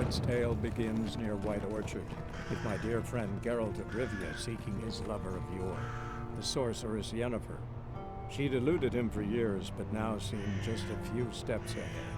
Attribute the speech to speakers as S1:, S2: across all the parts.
S1: Its tale begins near White Orchard, with my dear friend Geralt of Rivia seeking his lover of yore, the sorceress Yennefer. She'd eluded him for years, but now seemed just a few steps ahead.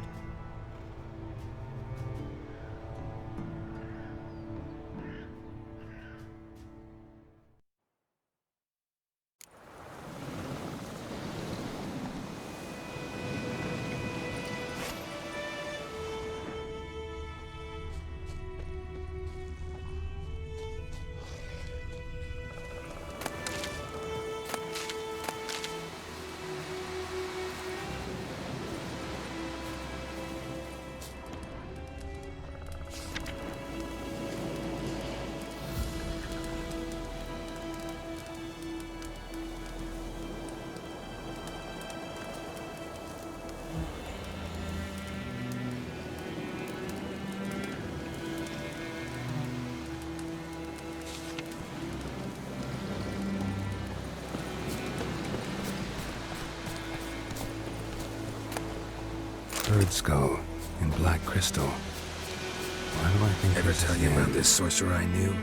S2: Bird skull in black crystal. Why do I think
S3: Ever tell you about this sorcerer I knew?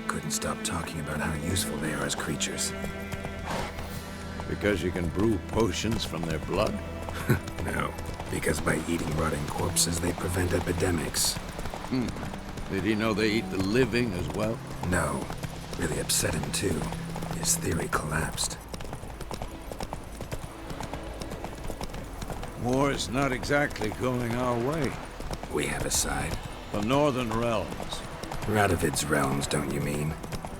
S3: Couldn't stop talking about how useful they are as creatures.
S4: Because you can brew potions from their blood?
S3: No, because by eating rotting corpses they prevent epidemics.
S4: Did he know they eat the living as well?
S3: No, really upset him too. His theory collapsed.
S4: War's not exactly going our way.
S3: We have a side.
S4: The Northern Realms.
S3: Radovid's realms, don't you mean?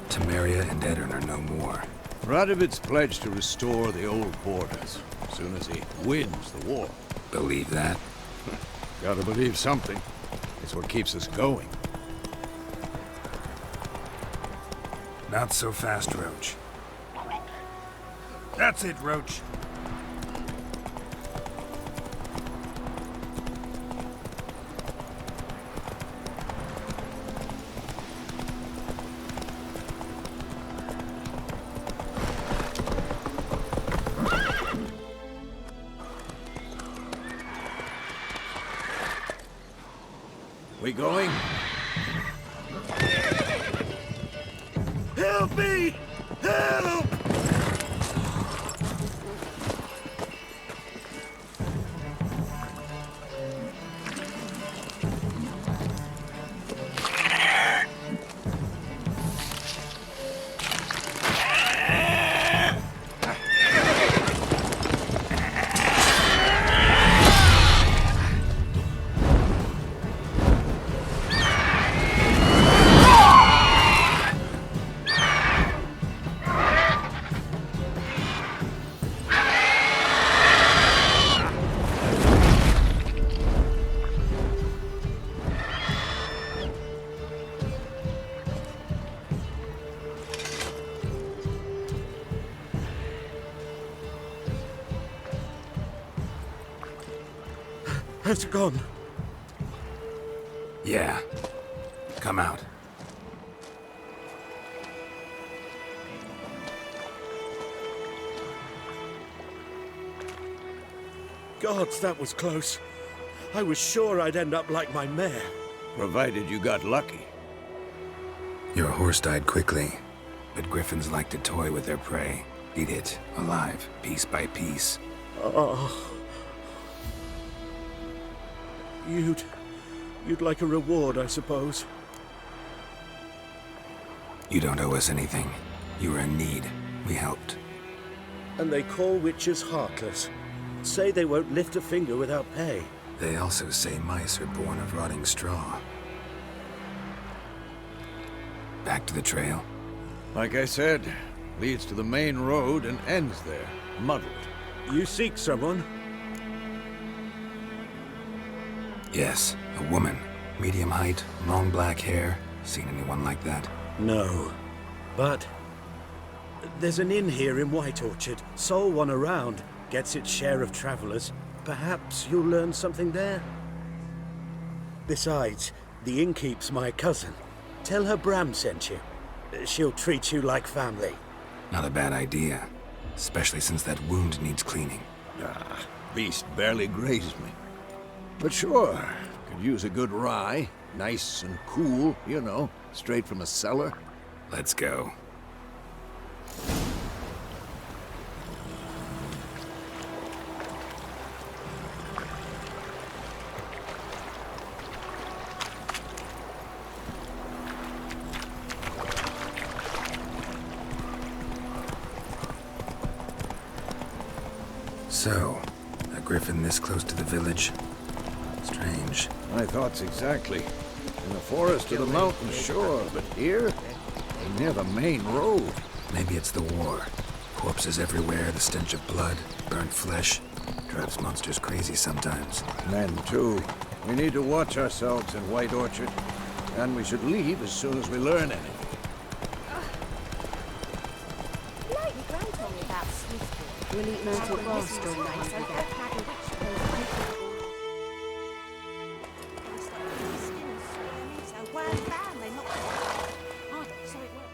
S3: Temeria and Edirn are no more.
S4: Radovid's pledged to restore the old borders as soon as he wins the war.
S3: Believe that?
S4: Gotta believe something. It's what keeps us going.
S3: Not so fast, Roach. That's it, Roach.
S4: We going?
S3: Help me! Help!
S5: Has it gone?
S3: Yeah. Come out.
S5: Gods, that was close. I was sure I'd end up like my mare.
S4: Provided you got lucky.
S3: Your horse died quickly, but griffins like to toy with their prey. Eat it, alive, piece by piece.
S5: Oh. You'd like a reward, I suppose.
S3: You don't owe us anything. You were in need. We helped.
S5: And they call witches heartless. Say they won't lift a finger without pay.
S3: They also say mice are born of rotting straw. Back to the trail?
S4: Like I said, leads to the main road and ends there, muddled.
S5: You seek someone?
S3: Yes, a woman. Medium height, long black hair. Seen anyone like that?
S5: No. But there's an inn here in White Orchard. Sole one around. Gets its share of travelers. Perhaps you'll learn something there? Besides, the innkeep's my cousin. Tell her Bram sent you. She'll treat you like family.
S3: Not a bad idea. Especially since that wound needs cleaning.
S4: Beast barely grazed me. But sure, could use a good rye. Nice and cool, you know, straight from a cellar.
S3: Let's go. So, a griffin this close to the village? Strange.
S4: My thoughts exactly. In the forest or the mountain, sure, but here? Near the main road.
S3: Maybe it's the war. Corpses everywhere, the stench of blood, burnt flesh. Drives monsters crazy sometimes.
S4: Men, too. We need to watch ourselves in White Orchard. And we should leave as soon as we learn anything.
S6: Gran told me about Smithfield. We'll eat mortal grass during the holiday. So well found, they not. Oh, so it worked.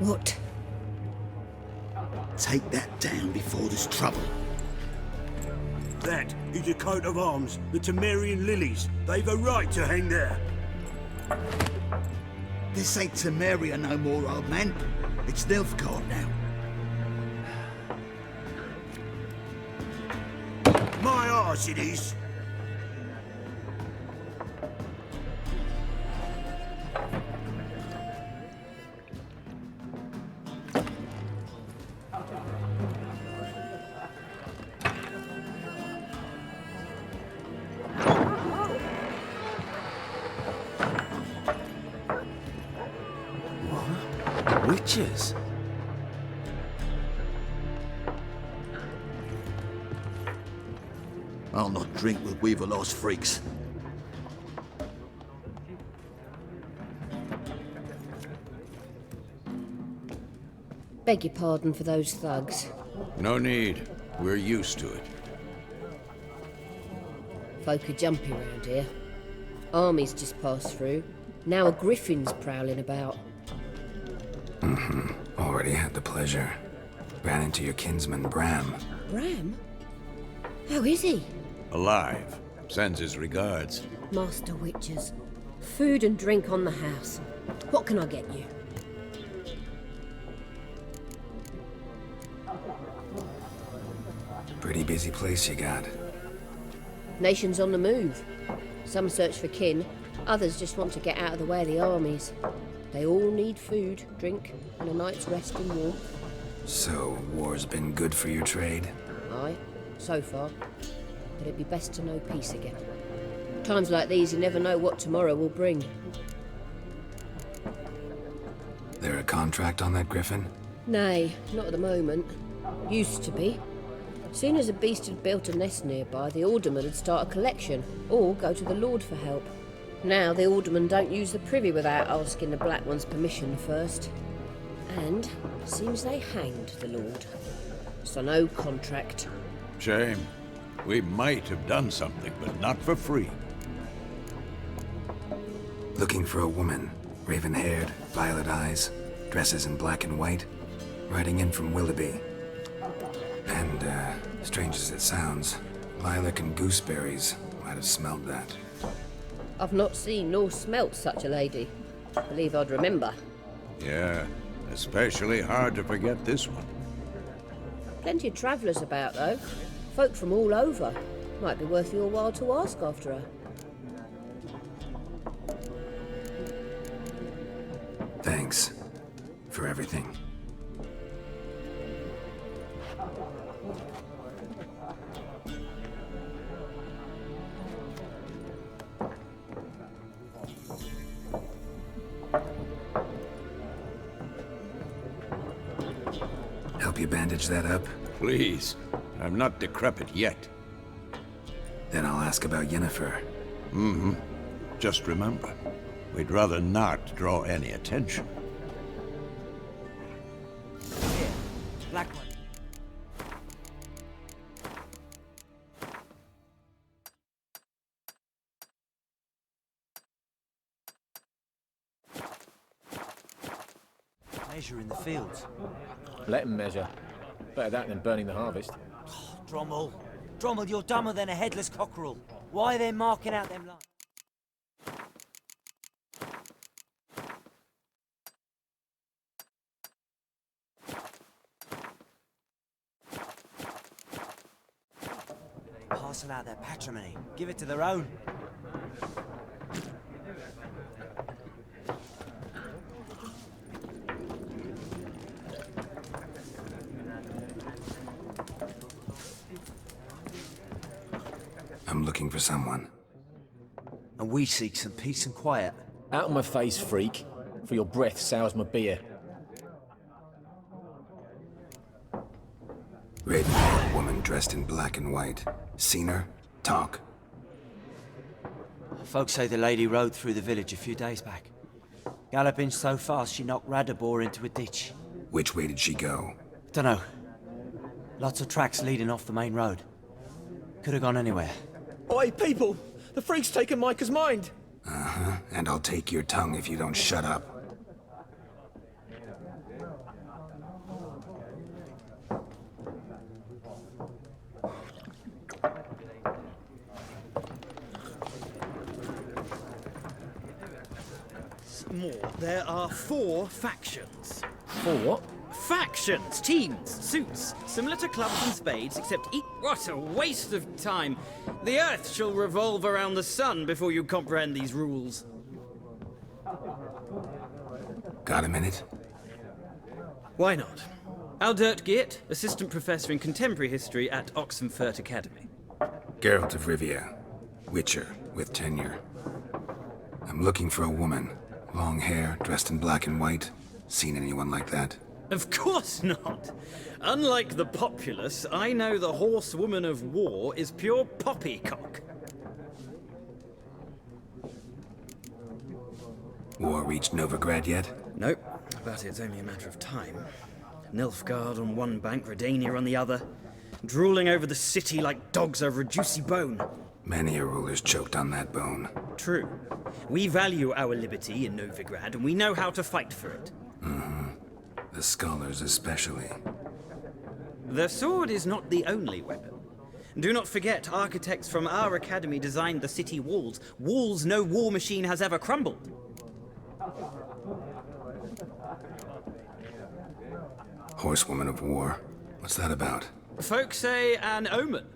S7: What?
S8: Take that down before there's trouble.
S5: That is a coat of arms, the Temerian lilies. They've a right to hang there.
S8: This ain't Temeria no more, old man. It's Nilfgaard now.
S5: My arse it is.
S2: Witches?
S8: I'll not drink with Weaverlost freaks.
S7: Beg your pardon for those thugs.
S4: No need. We're used to it.
S7: Folk are jumpy around here. Armies just passed through. Now a griffin's prowling about.
S3: Already had the pleasure. Ran into your kinsman, Bram.
S7: Bram? How is he?
S4: Alive. Sends his regards.
S7: Master Witches. Food and drink on the house. What can I get you?
S3: Pretty busy place you got.
S7: Nations on the move. Some search for kin, others just want to get out of the way of the armies. They all need food, drink, and a night's rest in warmth.
S3: So, war's been good for your trade?
S7: Aye, so far. But it'd be best to know peace again. Times like these, you never know what tomorrow will bring.
S3: There a contract on that griffin?
S7: Nay, not at the moment. Used to be. Soon as a beast had built a nest nearby, the alderman would start a collection, or go to the Lord for help. Now the aldermen don't use the privy without asking the Black One's permission first. And seems they hanged the Lord. So no contract.
S4: Shame. We might have done something, but not for free.
S3: Looking for a woman. Raven-haired, violet eyes, dresses in black and white. Riding in from Willoughby. And, strange as it sounds, lilac and gooseberries might have smelled that.
S7: I've not seen nor smelt such a lady. Believe I'd remember.
S4: Yeah, especially hard to forget this one.
S7: Plenty of travellers about, though. Folk from all over. Might be worth your while to ask after her.
S3: Thanks for everything. Help you bandage that up?
S4: Please. I'm not decrepit yet.
S3: Then I'll ask about Yennefer.
S4: Just remember, we'd rather not draw any attention.
S9: Black one. measure in the fields.
S10: Let 'em measure. Better that than burning the harvest.
S9: Drommel. Drommel, you're dumber than a headless cockerel. Why are they marking out them lines? Parcel out their patrimony. Give it to their own.
S3: I'm looking for someone.
S9: And we seek some peace and quiet.
S10: Out of my face, freak. For your breath sours my beer.
S3: Raven-haired woman dressed in black and white. Seen her? Talk.
S9: Folks say the lady rode through the village a few days back. Galloping so fast she knocked Radabor into a ditch.
S3: Which way did she go?
S9: Dunno. Lots of tracks leading off the main road. Could have gone anywhere.
S10: Oi, people! The freak's taken Micah's mind!
S3: Uh-huh. And I'll take your tongue if you don't shut up.
S11: More. There are 4 factions.
S10: For what?
S11: Factions, teams, suits, similar to clubs and spades, except what a waste of time. The Earth shall revolve around the sun before you comprehend these rules.
S3: Got a minute?
S11: Why not? Aldert Geert, Assistant Professor in Contemporary History at Oxenfurt Academy.
S3: Geralt of Rivia. Witcher, with tenure. I'm looking for a woman. Long hair, dressed in black and white. Seen anyone like that?
S11: Of course not. Unlike the populace, I know the horsewoman of war is pure poppycock.
S3: War reached Novigrad yet?
S11: Nope, but it's only a matter of time. Nilfgaard on one bank, Redania on the other, drooling over the city like dogs over a juicy bone.
S3: Many a ruler's choked on that bone.
S11: True. We value our liberty in Novigrad, and we know how to fight for it.
S3: Mm-hmm. The scholars especially.
S11: The sword is not the only weapon. Do not forget, architects from our academy designed the city walls. Walls no war machine has ever crumbled.
S3: Horsewoman of war. What's that about?
S11: Folk say an omen.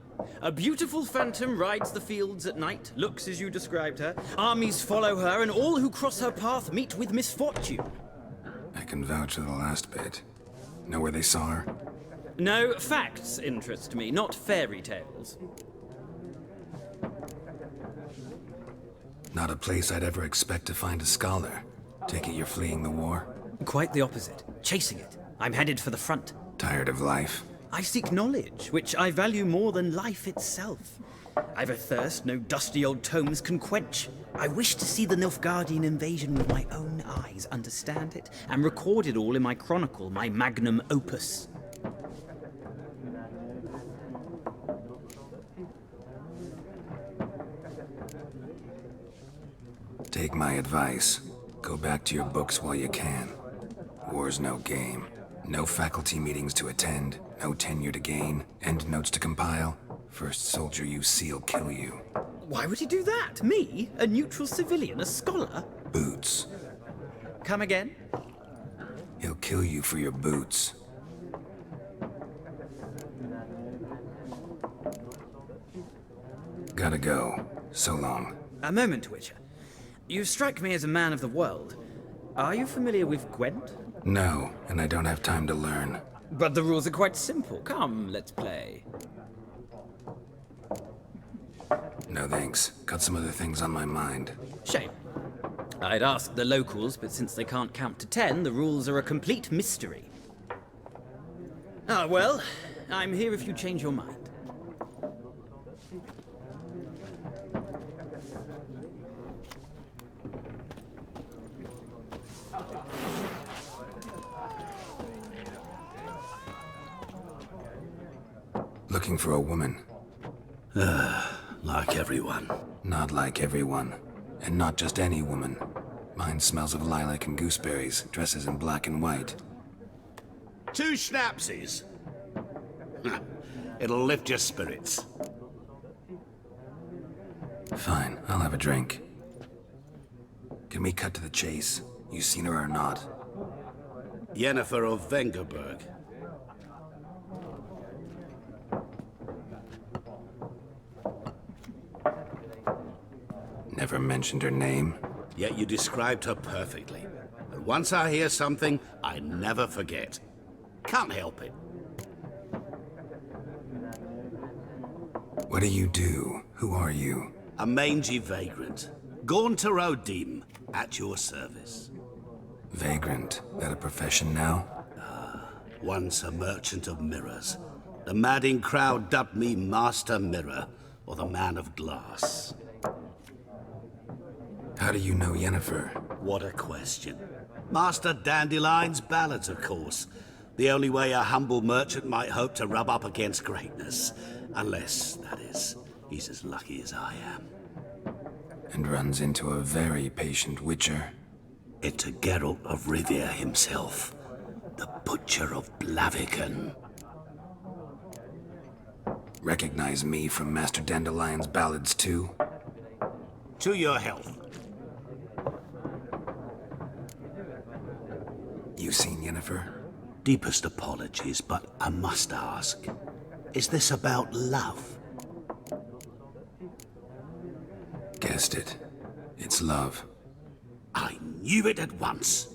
S11: A beautiful phantom rides the fields at night, looks as you described her. Armies follow her, and all who cross her path meet with misfortune.
S3: I can vouch for the last bit. Know where they saw her?
S11: No, facts interest me, not fairy tales.
S3: Not a place I'd ever expect to find a scholar. Take it you're fleeing the war?
S11: Quite the opposite. Chasing it. I'm headed for the front.
S3: Tired of life?
S11: I seek knowledge, which I value more than life itself. I've a thirst no dusty old tomes can quench. I wish to see the Nilfgaardian invasion with my own eyes, understand it, and record it all in my chronicle, my magnum opus.
S3: Take my advice. Go back to your books while you can. War's no game. No faculty meetings to attend, no tenure to gain, endnotes to compile. First soldier you see'll kill you.
S11: Why would he do that? Me? A neutral civilian? A scholar?
S3: Boots.
S11: Come again?
S3: He'll kill you for your boots. Gotta go. So long.
S11: A moment, Witcher. You strike me as a man of the world. Are you familiar with Gwent?
S3: No, and I don't have time to learn.
S11: But the rules are quite simple. Come, let's play.
S3: No thanks. Got some other things on my mind.
S11: Shame. I'd ask the locals, but since they can't count to 10, the rules are a complete mystery. Ah, well, I'm here if you change your mind.
S3: Looking for a woman.
S5: Like everyone.
S3: Not like everyone. And not just any woman. Mine smells of lilac and gooseberries, dresses in black and white.
S12: 2 schnapsies. It'll lift your spirits.
S3: Fine, I'll have a drink. Can we cut to the chase? You seen her or not?
S12: Yennefer of Vengerberg.
S3: Never mentioned her name.
S12: Yet you described her perfectly. And once I hear something, I never forget. Can't help it.
S3: What do you do? Who are you?
S12: A mangy vagrant. Gaunter O'Dim, at your service.
S3: Vagrant. That a profession now?
S12: Once a merchant of mirrors. The madding crowd dubbed me Master Mirror, or the Man of Glass.
S3: How do you know Yennefer?
S12: What a question. Master Dandelion's ballads, of course. The only way a humble merchant might hope to rub up against greatness. Unless, that is, he's as lucky as I am.
S3: And runs into a very patient witcher.
S12: It's a Geralt of Rivia himself. The Butcher of Blaviken.
S3: Recognize me from Master Dandelion's ballads too?
S12: To your health.
S3: You seen Yennefer?
S12: Deepest apologies, but I must ask. Is this about love?
S3: Guessed it. It's love.
S12: I knew it at once.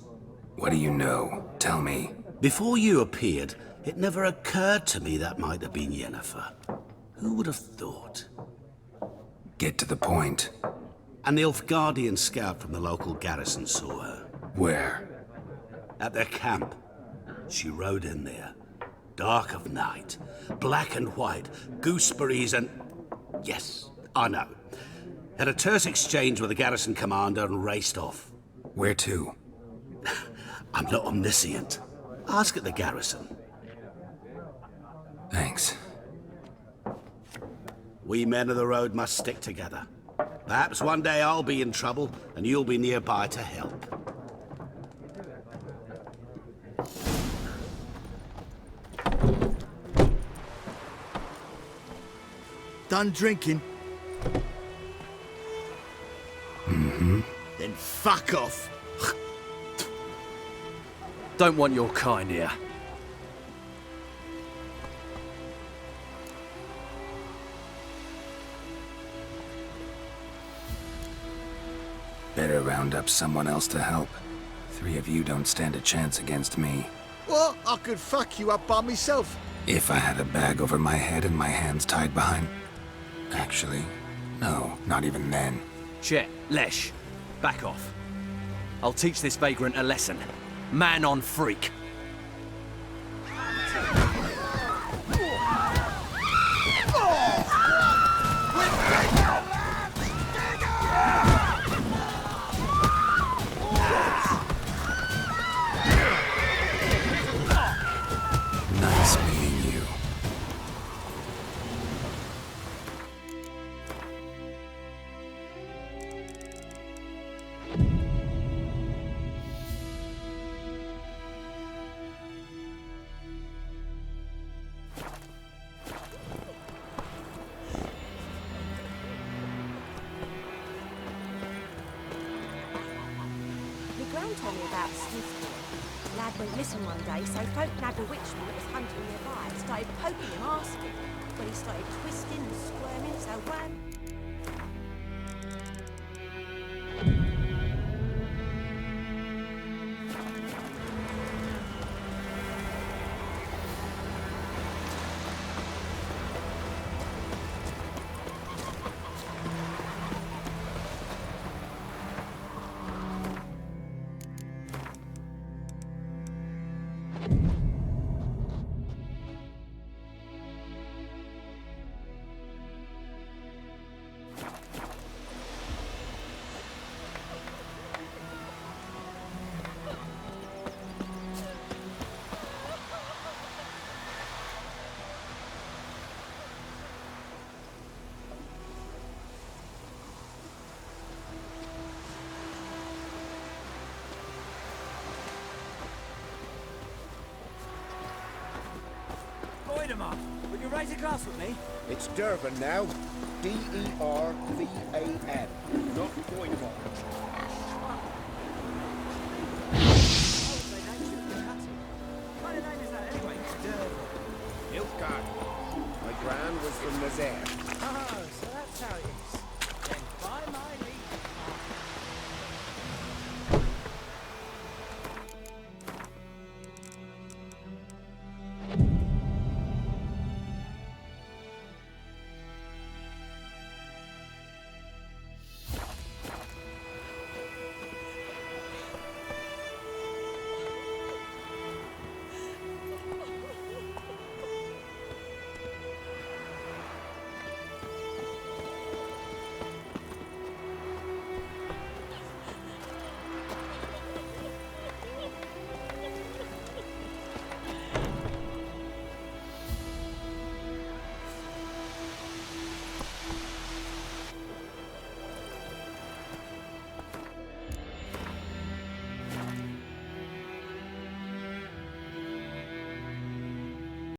S3: What do you know? Tell me.
S12: Before you appeared, it never occurred to me that might have been Yennefer. Who would have thought?
S3: Get to the point.
S12: An Nilfgaardian scout from the local garrison saw her.
S3: Where?
S12: At their camp. She rode in there. Dark of night. Black and white. Gooseberries and... Yes, I know. Had a terse exchange with the garrison commander and raced off.
S3: Where to?
S12: I'm not omniscient. Ask at the garrison.
S3: Thanks.
S12: We men of the road must stick together. Perhaps one day I'll be in trouble and you'll be nearby to help.
S8: Done drinking?
S3: Mm-hmm.
S8: Then fuck off.
S10: Don't want your kind here.
S3: Better round up someone else to help. 3 of you don't stand a chance against me.
S8: What? I could fuck you up by myself.
S3: If I had a bag over my head and my hands tied behind... Actually, no, not even then.
S10: Chet, Lesh, back off. I'll teach this vagrant a lesson. Man on freak.
S3: Nice meeting you.
S6: My gran told me about Smithfield. Lad went missing one day, so folk nagged a witchman that was hunting nearby and started poking him, asking. When he started twisting and squirming, so wham.
S9: Dervan, will you raise a glass with me?
S13: It's Dervan now. D-E-R-V-A-N.